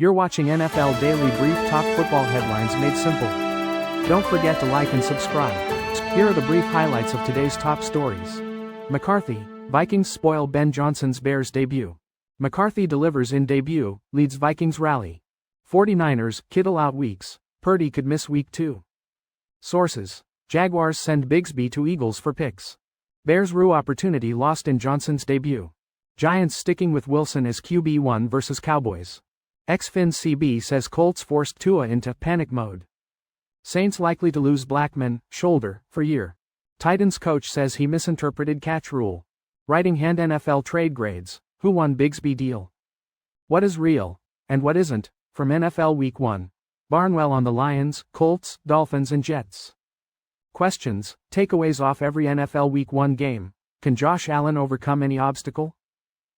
You're watching NFL Daily Brief, top football headlines made simple. Don't forget to like and subscribe. Here are the brief highlights of today's top stories. McCarthy, Vikings spoil Ben Johnson's Bears debut. McCarthy delivers in debut, leads Vikings rally. 49ers, Kittle out weeks, Purdy could miss week 2. Sources: Jaguars send Bigsby to Eagles for picks. Bears rue opportunity lost in Johnson's debut. Giants sticking with Wilson as QB1 versus Cowboys. XFin CB says Colts forced Tua into panic mode. Saints likely to lose Blackmon, shoulder, for year. Titans coach says he misinterpreted catch rule. Writing hand NFL trade grades, who won Bigsby deal? What is real, and what isn't, from NFL Week 1. Barnwell on the Lions, Colts, Dolphins and Jets. Questions, takeaways off every NFL Week 1 game. Can Josh Allen overcome any obstacle?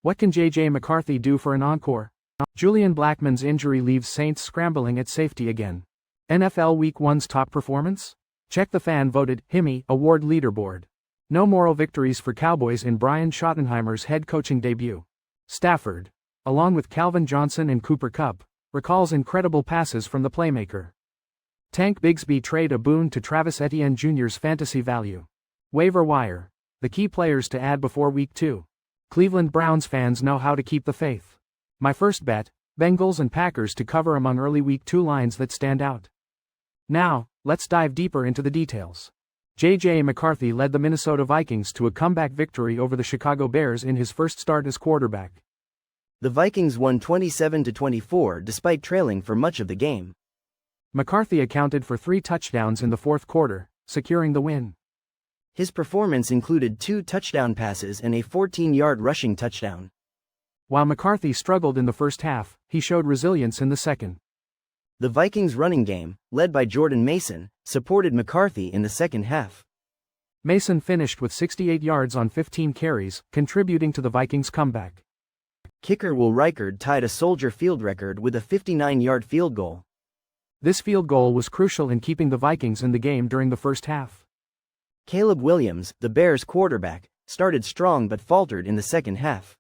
What can J.J. McCarthy do for an encore? Julian Blackmon's injury leaves Saints scrambling at safety again. NFL Week 1's top performance? Check the fan-voted Himmy Award leaderboard. No moral victories for Cowboys in Brian Schottenheimer's head coaching debut. Stafford, along with Calvin Johnson and Cooper Kupp, recalls incredible passes from the playmaker. Tank Bigsby trade a boon to Travis Etienne Jr.'s fantasy value. Waiver wire, the key players to add before Week 2. Cleveland Browns fans know how to keep the faith. My first bet, Bengals and Packers to cover among early Week 2 lines that stand out. Now, let's dive deeper into the details. J.J. McCarthy led the Minnesota Vikings to a comeback victory over the Chicago Bears in his first start as quarterback. The Vikings won 27-24 despite trailing for much of the game. McCarthy accounted for 3 touchdowns in the fourth quarter, securing the win. His performance included 2 touchdown passes and a 14-yard rushing touchdown. While McCarthy struggled in the first half, he showed resilience in the second. The Vikings' running game, led by Jordan Mason, supported McCarthy in the second half. Mason finished with 68 yards on 15 carries, contributing to the Vikings' comeback. Kicker Will Reichard tied a Soldier Field record with a 59-yard field goal. This field goal was crucial in keeping the Vikings in the game during the first half. Caleb Williams, the Bears' quarterback, started strong but faltered in the second half.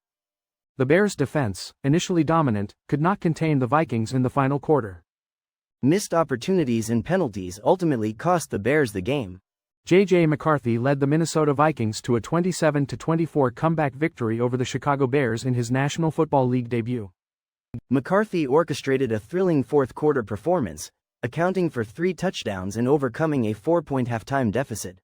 The Bears' defense, initially dominant, could not contain the Vikings in the final quarter. Missed opportunities and penalties ultimately cost the Bears the game. J.J. McCarthy led the Minnesota Vikings to a 27-24 comeback victory over the Chicago Bears in his National Football League debut. McCarthy orchestrated a thrilling fourth-quarter performance, accounting for 3 touchdowns and overcoming a 4-point halftime deficit.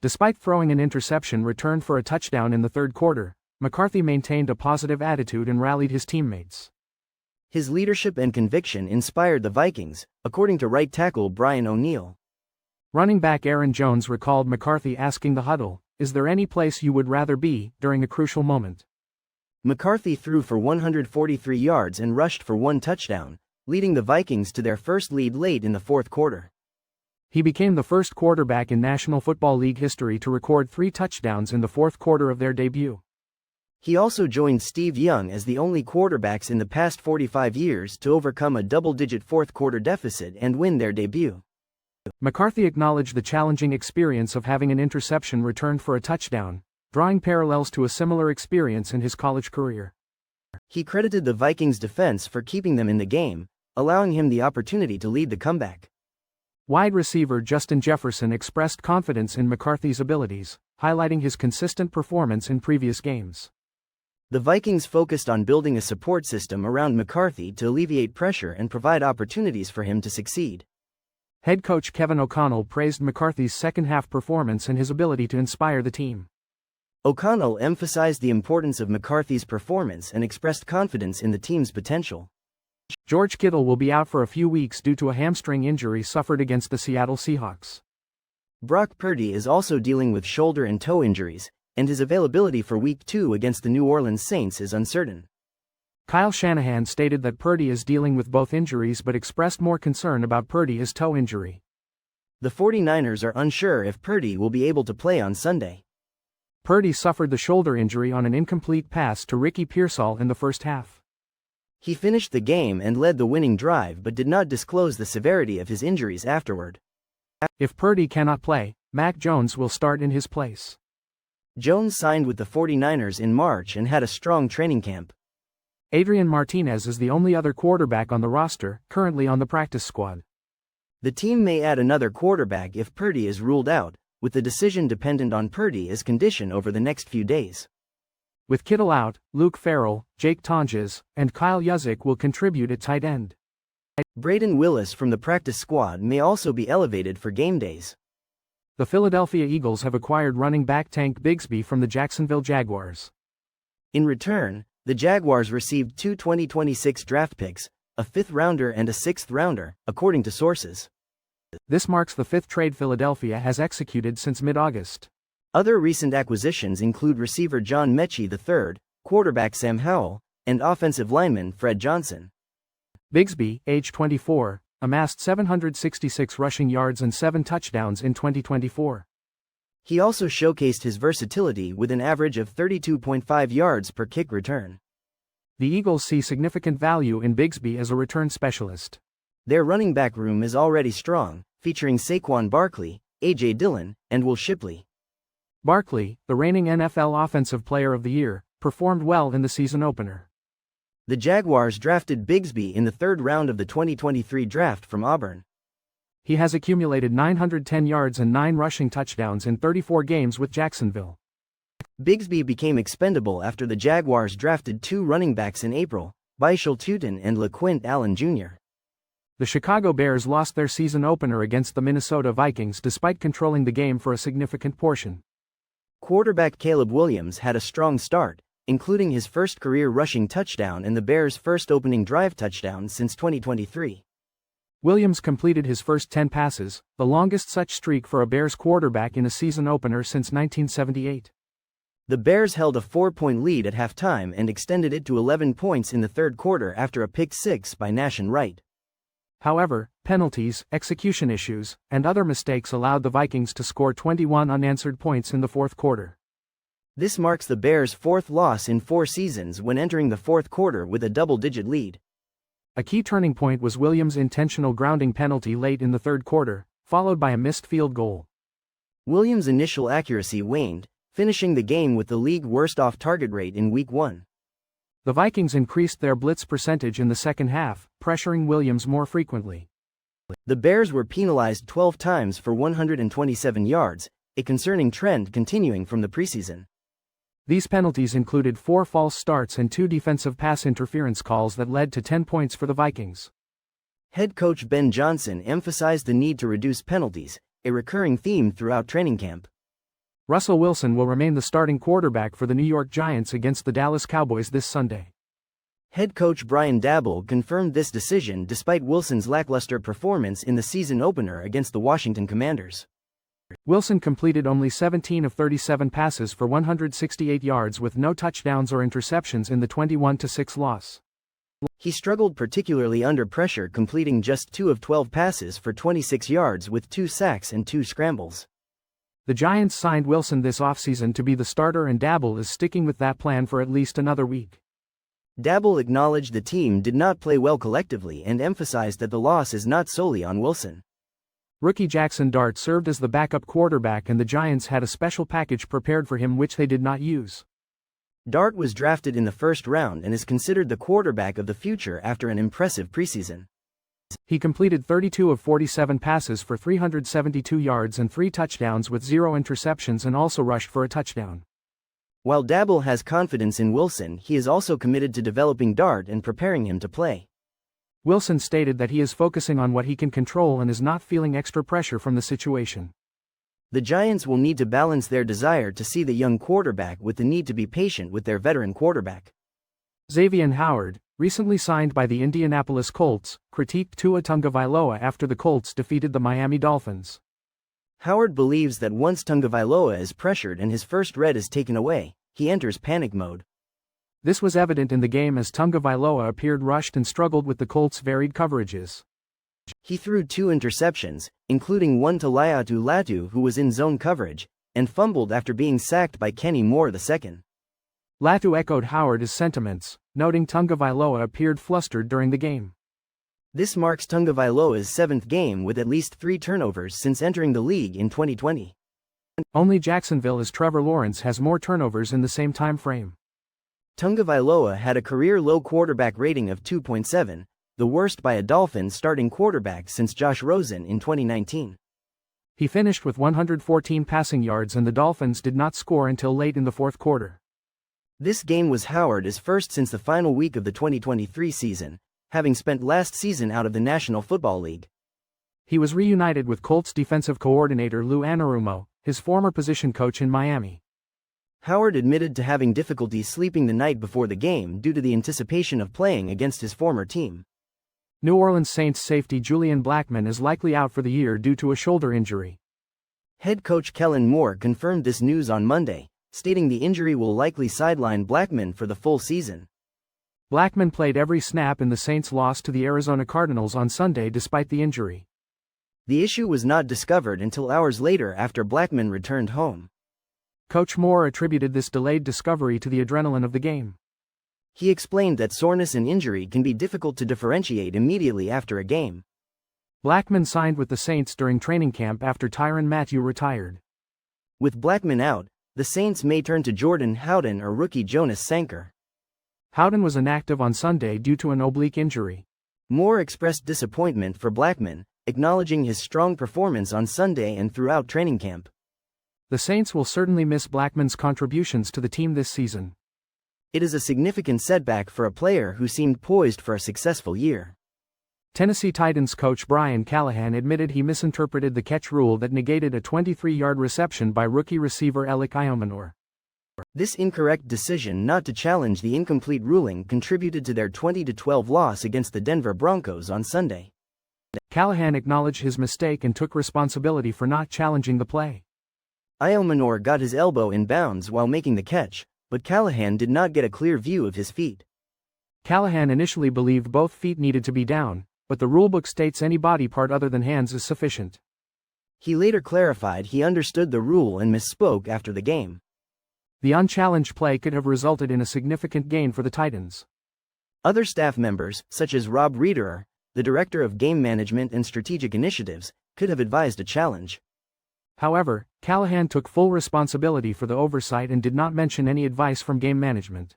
Despite throwing an interception returned for a touchdown in the third quarter, McCarthy maintained a positive attitude and rallied his teammates. His leadership and conviction inspired the Vikings, according to right tackle Brian O'Neill. Running back Aaron Jones recalled McCarthy asking the huddle, "Is there any place you would rather be?" during a crucial moment. McCarthy threw for 143 yards and rushed for 1 touchdown, leading the Vikings to their first lead late in the fourth quarter. He became the first quarterback in National Football League history to record 3 touchdowns in the fourth quarter of their debut. He also joined Steve Young as the only quarterbacks in the past 45 years to overcome a double-digit fourth-quarter deficit and win their debut. McCarthy acknowledged the challenging experience of having an interception returned for a touchdown, drawing parallels to a similar experience in his college career. He credited the Vikings' defense for keeping them in the game, allowing him the opportunity to lead the comeback. Wide receiver Justin Jefferson expressed confidence in McCarthy's abilities, highlighting his consistent performance in previous games. The Vikings focused on building a support system around McCarthy to alleviate pressure and provide opportunities for him to succeed. Head coach Kevin O'Connell praised McCarthy's second-half performance and his ability to inspire the team. O'Connell emphasized the importance of McCarthy's performance and expressed confidence in the team's potential. George Kittle will be out for a few weeks due to a hamstring injury suffered against the Seattle Seahawks. Brock Purdy is also dealing with shoulder and toe injuries, and his availability for Week 2 against the New Orleans Saints is uncertain. Kyle Shanahan stated that Purdy is dealing with both injuries but expressed more concern about Purdy's toe injury. The 49ers are unsure if Purdy will be able to play on Sunday. Purdy suffered the shoulder injury on an incomplete pass to Ricky Pearsall in the first half. He finished the game and led the winning drive but did not disclose the severity of his injuries afterward. If Purdy cannot play, Mac Jones will start in his place. Jones signed with the 49ers in March and had a strong training camp. Adrian Martinez is the only other quarterback on the roster, currently on the practice squad. The team may add another quarterback if Purdy is ruled out, with the decision dependent on Purdy's condition over the next few days. With Kittle out, Luke Farrell, Jake Tonjes, and Kyle Juszczyk will contribute at tight end. Braden Willis from the practice squad may also be elevated for game days. The Philadelphia Eagles have acquired running back Tank Bigsby from the Jacksonville Jaguars. In return, the Jaguars received two 2026 draft picks, a fifth-rounder and a sixth-rounder, according to sources. This marks the fifth trade Philadelphia has executed since mid-August. Other recent acquisitions include receiver John Mechie III, quarterback Sam Howell, and offensive lineman Fred Johnson. Bigsby, age 24, amassed 766 rushing yards and 7 touchdowns in 2024. He also showcased his versatility with an average of 32.5 yards per kick return. The Eagles see significant value in Bigsby as a return specialist. Their running back room is already strong, featuring Saquon Barkley, A.J. Dillon, and Will Shipley. Barkley, the reigning NFL Offensive Player of the Year, performed well in the season opener. The Jaguars drafted Bigsby in the third round of the 2023 draft from Auburn. He has accumulated 910 yards and 9 rushing touchdowns in 34 games with Jacksonville. Bigsby became expendable after the Jaguars drafted two running backs in April, Bishal Tutin and LaQuint Allen Jr. The Chicago Bears lost their season opener against the Minnesota Vikings despite controlling the game for a significant portion. Quarterback Caleb Williams had a strong start, including his first career rushing touchdown and the Bears' first opening drive touchdown since 2023. Williams completed his first 10 passes, the longest such streak for a Bears quarterback in a season opener since 1978. The Bears held a 4-point lead at halftime and extended it to 11 points in the third quarter after a pick six by Nash and Wright. However, penalties, execution issues, and other mistakes allowed the Vikings to score 21 unanswered points in the fourth quarter. This marks the Bears' fourth loss in 4 seasons when entering the fourth quarter with a double-digit lead. A key turning point was Williams' intentional grounding penalty late in the third quarter, followed by a missed field goal. Williams' initial accuracy waned, finishing the game with the league worst off-target rate in Week 1. The Vikings increased their blitz percentage in the second half, pressuring Williams more frequently. The Bears were penalized 12 times for 127 yards, a concerning trend continuing from the preseason. These penalties included 4 false starts and 2 defensive pass interference calls that led to 10 points for the Vikings. Head coach Ben Johnson emphasized the need to reduce penalties, a recurring theme throughout training camp. Russell Wilson will remain the starting quarterback for the New York Giants against the Dallas Cowboys this Sunday. Head coach Brian Daboll confirmed this decision despite Wilson's lackluster performance in the season opener against the Washington Commanders. Wilson completed only 17 of 37 passes for 168 yards with no touchdowns or interceptions in the 21-6 loss. He struggled particularly under pressure, completing just 2 of 12 passes for 26 yards with 2 sacks and 2 scrambles. The Giants signed Wilson this offseason to be the starter, and Daboll is sticking with that plan for at least another week. Daboll acknowledged the team did not play well collectively and emphasized that the loss is not solely on Wilson. Rookie Jackson Dart served as the backup quarterback, and the Giants had a special package prepared for him which they did not use. Dart was drafted in the first round and is considered the quarterback of the future after an impressive preseason. He completed 32 of 47 passes for 372 yards and 3 touchdowns with 0 interceptions, and also rushed for a touchdown. While Daboll has confidence in Wilson, he is also committed to developing Dart and preparing him to play. Wilson stated that he is focusing on what he can control and is not feeling extra pressure from the situation. The Giants will need to balance their desire to see the young quarterback with the need to be patient with their veteran quarterback. Xavier Howard, recently signed by the Indianapolis Colts, critiqued Tua Tagovailoa after the Colts defeated the Miami Dolphins. Howard believes that once Tagovailoa is pressured and his first read is taken away, he enters panic mode. This was evident in the game as Tagovailoa appeared rushed and struggled with the Colts' varied coverages. He threw 2 interceptions, including one to Laiatu Latu, who was in zone coverage, and fumbled after being sacked by Kenny Moore II. Latu echoed Howard's sentiments, noting Tagovailoa appeared flustered during the game. This marks Tagovailoa's 7th game with at least 3 turnovers since entering the league in 2020. Only Jacksonville's Trevor Lawrence has more turnovers in the same time frame. Tagovailoa had a career-low quarterback rating of 2.7, the worst by a Dolphins starting quarterback since Josh Rosen in 2019. He finished with 114 passing yards and the Dolphins did not score until late in the fourth quarter. This game was Howard's first since the final week of the 2023 season, having spent last season out of the National Football League. He was reunited with Colts defensive coordinator Lou Anarumo, his former position coach in Miami. Howard admitted to having difficulty sleeping the night before the game due to the anticipation of playing against his former team. New Orleans Saints safety Julian Blackmon is likely out for the year due to a shoulder injury. Head coach Kellen Moore confirmed this news on Monday, stating the injury will likely sideline Blackmon for the full season. Blackmon played every snap in the Saints' loss to the Arizona Cardinals on Sunday despite the injury. The issue was not discovered until hours later after Blackmon returned home. Coach Moore attributed this delayed discovery to the adrenaline of the game. He explained that soreness and injury can be difficult to differentiate immediately after a game. Blackmon signed with the Saints during training camp after Tyrann Mathieu retired. With Blackmon out, the Saints may turn to Jordan Howden or rookie Jonas Sanker. Howden was inactive on Sunday due to an oblique injury. Moore expressed disappointment for Blackmon, acknowledging his strong performance on Sunday and throughout training camp. The Saints will certainly miss Blackmon's contributions to the team this season. It is a significant setback for a player who seemed poised for a successful year. Tennessee Titans coach Brian Callahan admitted he misinterpreted the catch rule that negated a 23-yard reception by rookie receiver Alec Iomanor. This incorrect decision not to challenge the incomplete ruling contributed to their 20-12 loss against the Denver Broncos on Sunday. Callahan acknowledged his mistake and took responsibility for not challenging the play. Iomanor got his elbow in bounds while making the catch, but Callahan did not get a clear view of his feet. Callahan initially believed both feet needed to be down, but the rulebook states any body part other than hands is sufficient. He later clarified he understood the rule and misspoke after the game. The unchallenged play could have resulted in a significant gain for the Titans. Other staff members, such as Rob Reederer, the director of game management and strategic initiatives, could have advised a challenge. However, Callahan took full responsibility for the oversight and did not mention any advice from game management.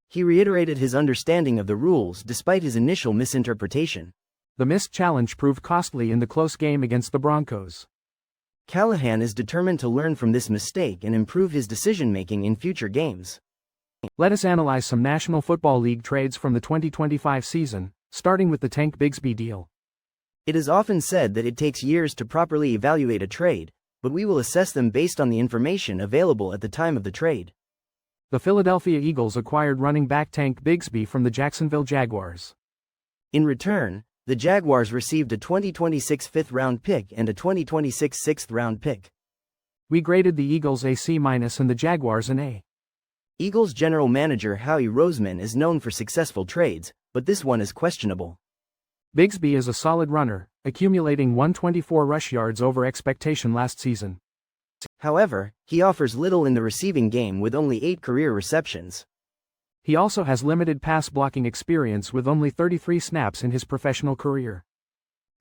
He reiterated his understanding of the rules despite his initial misinterpretation. The missed challenge proved costly in the close game against the Broncos. Callahan is determined to learn from this mistake and improve his decision-making in future games. Let us analyze some National Football League trades from the 2025 season, starting with the Tank Bigsby deal. It is often said that it takes years to properly evaluate a trade, but we will assess them based on the information available at the time of the trade. The Philadelphia Eagles acquired running back Tank Bigsby from the Jacksonville Jaguars. In return, the Jaguars received a 2026 fifth-round pick and a 2026 sixth-round pick. We graded the Eagles a C- and the Jaguars an A. Eagles general manager Howie Roseman is known for successful trades, but this one is questionable. Bigsby is a solid runner, accumulating 124 rush yards over expectation last season. However, he offers little in the receiving game with only 8 career receptions. He also has limited pass blocking experience with only 33 snaps in his professional career.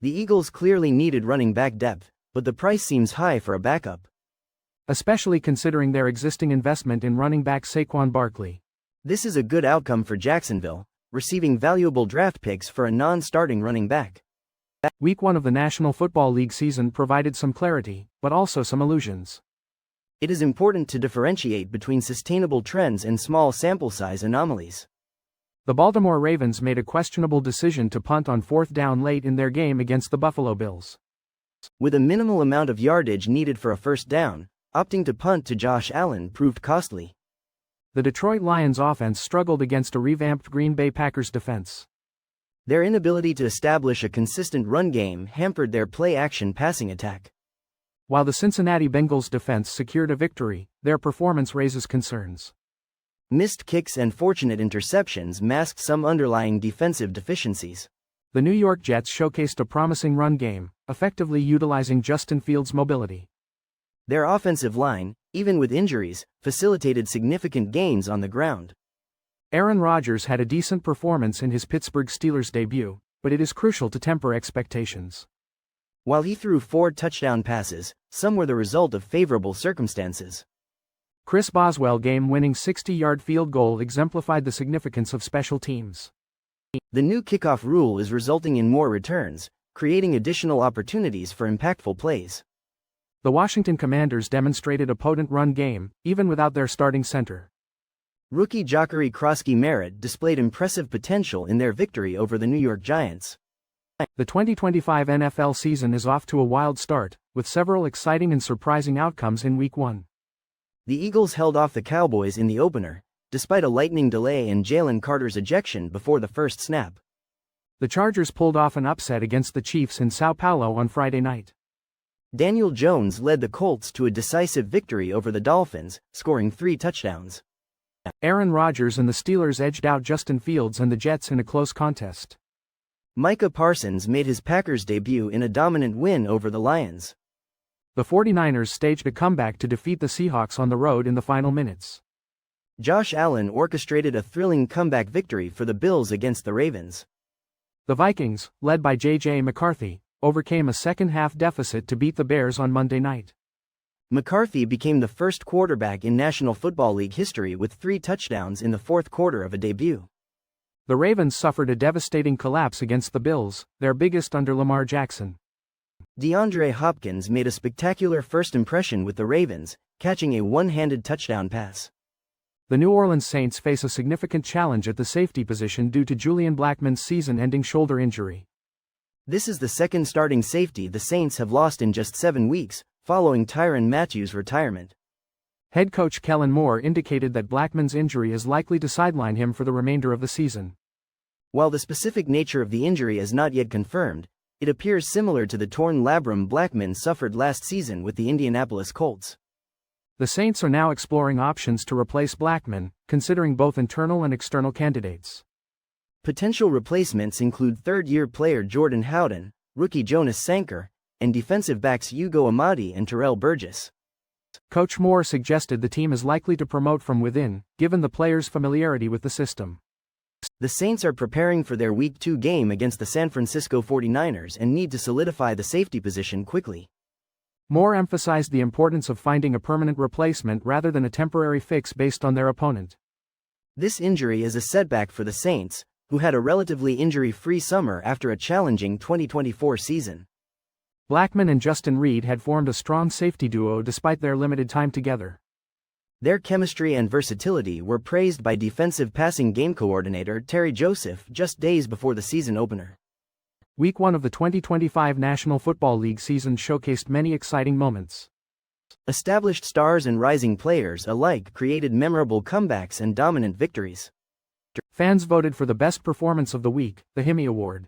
The Eagles clearly needed running back depth, but the price seems high for a backup. Especially considering their existing investment in running back Saquon Barkley. This is a good outcome for Jacksonville, receiving valuable draft picks for a non-starting running back. Week 1 of the National Football League season provided some clarity, but also some illusions. It is important to differentiate between sustainable trends and small sample size anomalies. The Baltimore Ravens made a questionable decision to punt on 4th down late in their game against the Buffalo Bills. With a minimal amount of yardage needed for a first down, opting to punt to Josh Allen proved costly. The Detroit Lions offense struggled against a revamped Green Bay Packers defense. Their inability to establish a consistent run game hampered their play-action passing attack. While the Cincinnati Bengals defense secured a victory, their performance raises concerns. Missed kicks and fortunate interceptions masked some underlying defensive deficiencies. The New York Jets showcased a promising run game, effectively utilizing Justin Fields' mobility. Their offensive line, even with injuries, facilitated significant gains on the ground. Aaron Rodgers had a decent performance in his Pittsburgh Steelers debut, but it is crucial to temper expectations. While he threw 4 touchdown passes, some were the result of favorable circumstances. Chris Boswell's game-winning 60-yard field goal exemplified the significance of special teams. The new kickoff rule is resulting in more returns, creating additional opportunities for impactful plays. The Washington Commanders demonstrated a potent run game, even without their starting center. Rookie Jacare Krosky-Merritt displayed impressive potential in their victory over the New York Giants. The 2025 NFL season is off to a wild start, with several exciting and surprising outcomes in Week 1. The Eagles held off the Cowboys in the opener, despite a lightning delay and Jalen Carter's ejection before the first snap. The Chargers pulled off an upset against the Chiefs in Sao Paulo on Friday night. Daniel Jones led the Colts to a decisive victory over the Dolphins, scoring 3 touchdowns. Aaron Rodgers and the Steelers edged out Justin Fields and the Jets in a close contest. Micah Parsons made his Packers debut in a dominant win over the Lions. The 49ers staged a comeback to defeat the Seahawks on the road in the final minutes. Josh Allen orchestrated a thrilling comeback victory for the Bills against the Ravens. The Vikings, led by J.J. McCarthy, overcame a second-half deficit to beat the Bears on Monday night. McCarthy became the first quarterback in National Football League history with 3 touchdowns in the fourth quarter of a debut. The Ravens suffered a devastating collapse against the Bills, their biggest under Lamar Jackson. DeAndre Hopkins made a spectacular first impression with the Ravens, catching a one-handed touchdown pass. The New Orleans Saints face a significant challenge at the safety position due to Julian Blackmon's season-ending shoulder injury. This is the second starting safety the Saints have lost in just 7 weeks, following Tyrann Mathieu's retirement. Head coach Kellen Moore indicated that Blackmon's injury is likely to sideline him for the remainder of the season. While the specific nature of the injury is not yet confirmed, it appears similar to the torn labrum Blackmon suffered last season with the Indianapolis Colts. The Saints are now exploring options to replace Blackmon, considering both internal and external candidates. Potential replacements include third-year player Jordan Howden, rookie Jonas Sanker, and defensive backs Hugo Amadi and Terrell Burgess. Coach Moore suggested the team is likely to promote from within, given the players' familiarity with the system. The Saints are preparing for their Week 2 game against the San Francisco 49ers and need to solidify the safety position quickly. Moore emphasized the importance of finding a permanent replacement rather than a temporary fix based on their opponent. This injury is a setback for the Saints, who had a relatively injury-free summer after a challenging 2024 season. Blackmon and Justin Reed had formed a strong safety duo despite their limited time together. Their chemistry and versatility were praised by defensive passing game coordinator Terry Joseph just days before the season opener. Week 1 of the 2025 National Football League season showcased many exciting moments. Established stars and rising players alike created memorable comebacks and dominant victories. Fans voted for the best performance of the week, the Hemi Award.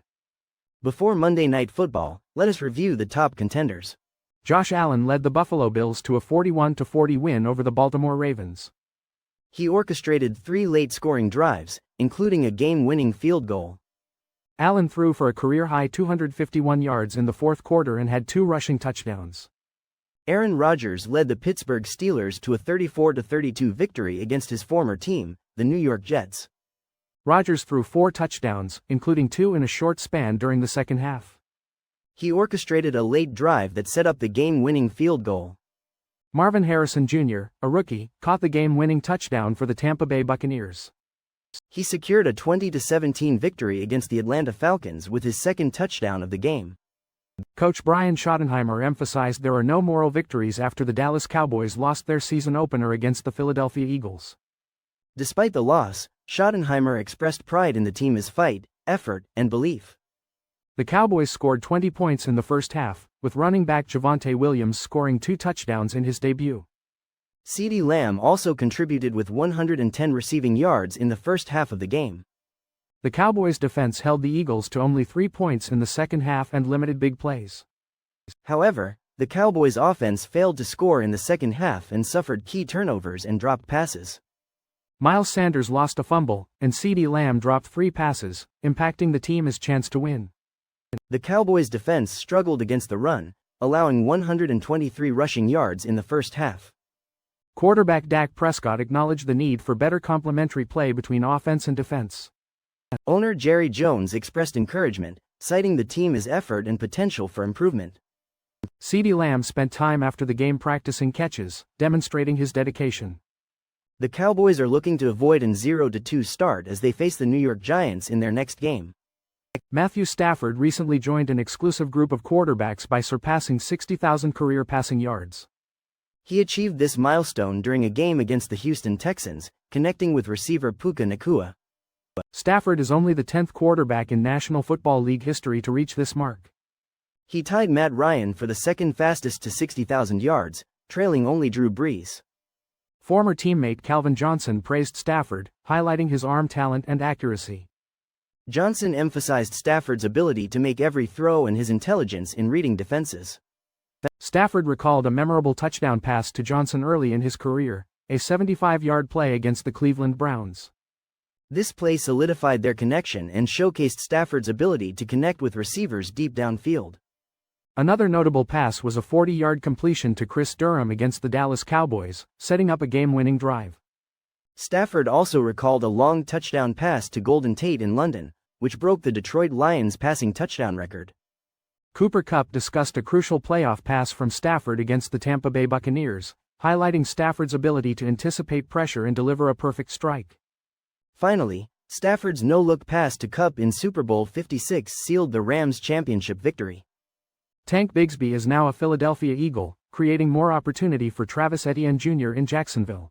Before Monday Night Football, let us review the top contenders. Josh Allen led the Buffalo Bills to a 41-40 win over the Baltimore Ravens. He orchestrated 3 late-scoring drives, including a game-winning field goal. Allen threw for a career-high 251 yards in the fourth quarter and had 2 rushing touchdowns. Aaron Rodgers led the Pittsburgh Steelers to a 34-32 victory against his former team, the New York Jets. Rodgers threw 4 touchdowns, including 2 in a short span during the second half. He orchestrated a late drive that set up the game-winning field goal. Marvin Harrison Jr., a rookie, caught the game-winning touchdown for the Tampa Bay Buccaneers. He secured a 20-17 victory against the Atlanta Falcons with his second touchdown of the game. Coach Brian Schottenheimer emphasized there are no moral victories after the Dallas Cowboys lost their season opener against the Philadelphia Eagles. Despite the loss, Schottenheimer expressed pride in the team's fight, effort, and belief. The Cowboys scored 20 points in the first half, with running back Javonte Williams scoring 2 touchdowns in his debut. CeeDee Lamb also contributed with 110 receiving yards in the first half of the game. The Cowboys' defense held the Eagles to only 3 points in the second half and limited big plays. However, the Cowboys' offense failed to score in the second half and suffered key turnovers and dropped passes. Miles Sanders lost a fumble, and CeeDee Lamb dropped 3 passes, impacting the team's chance to win. The Cowboys' defense struggled against the run, allowing 123 rushing yards in the first half. Quarterback Dak Prescott acknowledged the need for better complementary play between offense and defense. Owner Jerry Jones expressed encouragement, citing the team's effort and potential for improvement. CeeDee Lamb spent time after the game practicing catches, demonstrating his dedication. The Cowboys are looking to avoid an 0-2 start as they face the New York Giants in their next game. Matthew Stafford recently joined an exclusive group of quarterbacks by surpassing 60,000 career passing yards. He achieved this milestone during a game against the Houston Texans, connecting with receiver Puka Nacua. Stafford is only the 10th quarterback in National Football League history to reach this mark. He tied Matt Ryan for the second fastest to 60,000 yards, trailing only Drew Brees. Former teammate Calvin Johnson praised Stafford, highlighting his arm talent and accuracy. Johnson emphasized Stafford's ability to make every throw and his intelligence in reading defenses. Stafford recalled a memorable touchdown pass to Johnson early in his career, a 75-yard play against the Cleveland Browns. This play solidified their connection and showcased Stafford's ability to connect with receivers deep downfield. Another notable pass was a 40-yard completion to Chris Durham against the Dallas Cowboys, setting up a game-winning drive. Stafford also recalled a long touchdown pass to Golden Tate in London, which broke the Detroit Lions' passing touchdown record. Cooper Kupp discussed a crucial playoff pass from Stafford against the Tampa Bay Buccaneers, highlighting Stafford's ability to anticipate pressure and deliver a perfect strike. Finally, Stafford's no-look pass to Kupp in Super Bowl 56 sealed the Rams' championship victory. Tank Bigsby is now a Philadelphia Eagle, creating more opportunity for Travis Etienne Jr. in Jacksonville.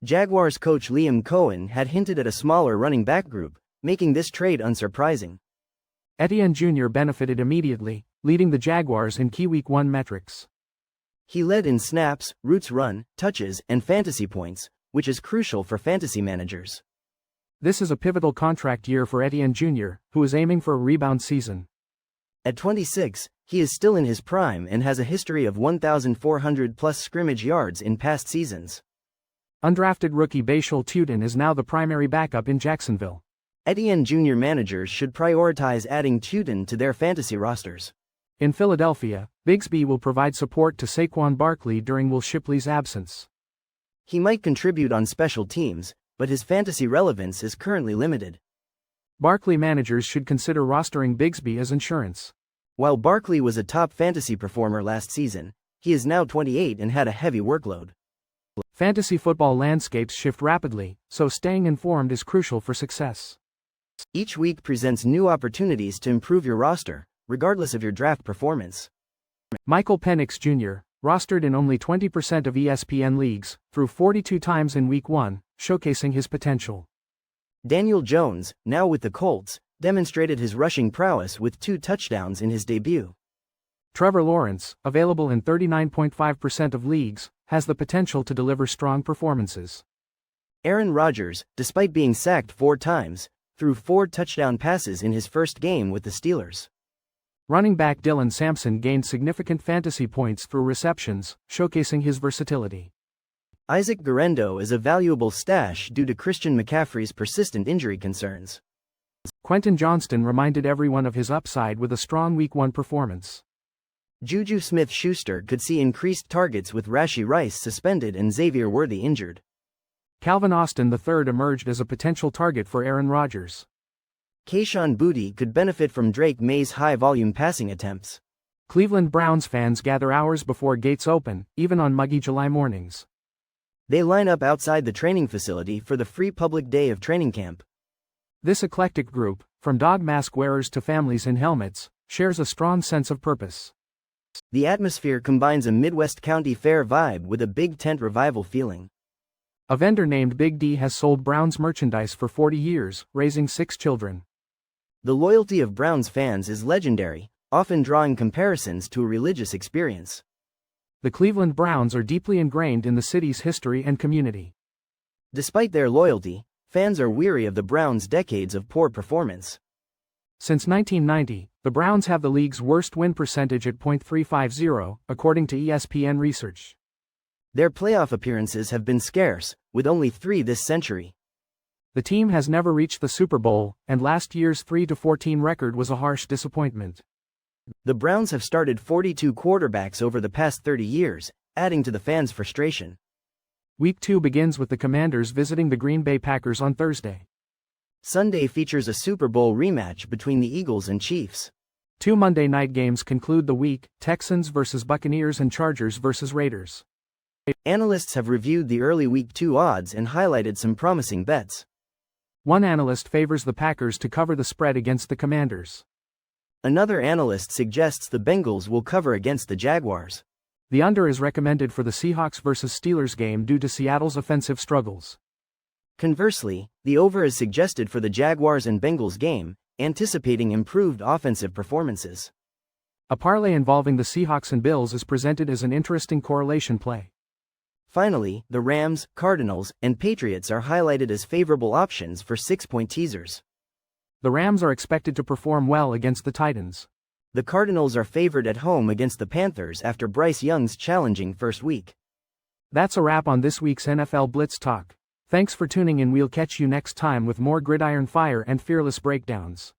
Jaguars coach Liam Cohen had hinted at a smaller running back group, making this trade unsurprising. Etienne Jr. benefited immediately, leading the Jaguars in key Week 1 metrics. He led in snaps, routes run, touches, and fantasy points, which is crucial for fantasy managers. This is a pivotal contract year for Etienne Jr., who is aiming for a rebound season. At 26, he is still in his prime and has a history of 1,400-plus scrimmage yards in past seasons. Undrafted rookie Bashal Tutin is now the primary backup in Jacksonville. Etienne Jr. managers should prioritize adding Tutin to their fantasy rosters. In Philadelphia, Bigsby will provide support to Saquon Barkley during Will Shipley's absence. He might contribute on special teams, but his fantasy relevance is currently limited. Barkley managers should consider rostering Bigsby as insurance. While Barkley was a top fantasy performer last season, he is now 28 and had a heavy workload. Fantasy football landscapes shift rapidly, so staying informed is crucial for success. Each week presents new opportunities to improve your roster, regardless of your draft performance. Michael Penix Jr., rostered in only 20% of ESPN leagues, threw 42 times in Week 1, showcasing his potential. Daniel Jones, now with the Colts, demonstrated his rushing prowess with 2 touchdowns in his debut. Trevor Lawrence, available in 39.5% of leagues, has the potential to deliver strong performances. Aaron Rodgers, despite being sacked 4 times, threw 4 touchdown passes in his first game with the Steelers. Running back Dylan Sampson gained significant fantasy points through receptions, showcasing his versatility. Isaac Guerendo is a valuable stash due to Christian McCaffrey's persistent injury concerns. Quentin Johnston reminded everyone of his upside with a strong Week 1 performance. Juju Smith-Schuster could see increased targets with Rashee Rice suspended and Xavier Worthy injured. Calvin Austin III emerged as a potential target for Aaron Rodgers. Kayshon Boutte could benefit from Drake May's high-volume passing attempts. Cleveland Browns fans gather hours before gates open, even on muggy July mornings. They line up outside the training facility for the free public day of training camp. This eclectic group, from dog mask wearers to families in helmets, shares a strong sense of purpose. The atmosphere combines a Midwest County Fair vibe with a Big Tent Revival feeling. A vendor named Big D has sold Browns merchandise for 40 years, raising 6 children. The loyalty of Browns fans is legendary, often drawing comparisons to a religious experience. The Cleveland Browns are deeply ingrained in the city's history and community. Despite their loyalty, fans are weary of the Browns' decades of poor performance. Since 1990, the Browns have the league's worst win percentage at .350, according to ESPN research. Their playoff appearances have been scarce, with only 3 this century. The team has never reached the Super Bowl, and last year's 3-14 record was a harsh disappointment. The Browns have started 42 quarterbacks over the past 30 years, adding to the fans' frustration. Week 2 begins with the Commanders visiting the Green Bay Packers on Thursday. Sunday features a Super Bowl rematch between the Eagles and Chiefs. 2 Monday night games conclude the week, Texans vs. Buccaneers and Chargers vs. Raiders. Analysts have reviewed the early Week 2 odds and highlighted some promising bets. One analyst favors the Packers to cover the spread against the Commanders. Another analyst suggests the Bengals will cover against the Jaguars. The under is recommended for the Seahawks vs. Steelers game due to Seattle's offensive struggles. Conversely, the over is suggested for the Jaguars and Bengals game, anticipating improved offensive performances. A parlay involving the Seahawks and Bills is presented as an interesting correlation play. Finally, the Rams, Cardinals, and Patriots are highlighted as favorable options for 6-point teasers. The Rams are expected to perform well against the Titans. The Cardinals are favored at home against the Panthers after Bryce Young's challenging first week. That's a wrap on this week's NFL Blitz Talk. Thanks for tuning in. We'll catch you next time with more gridiron fire and fearless breakdowns.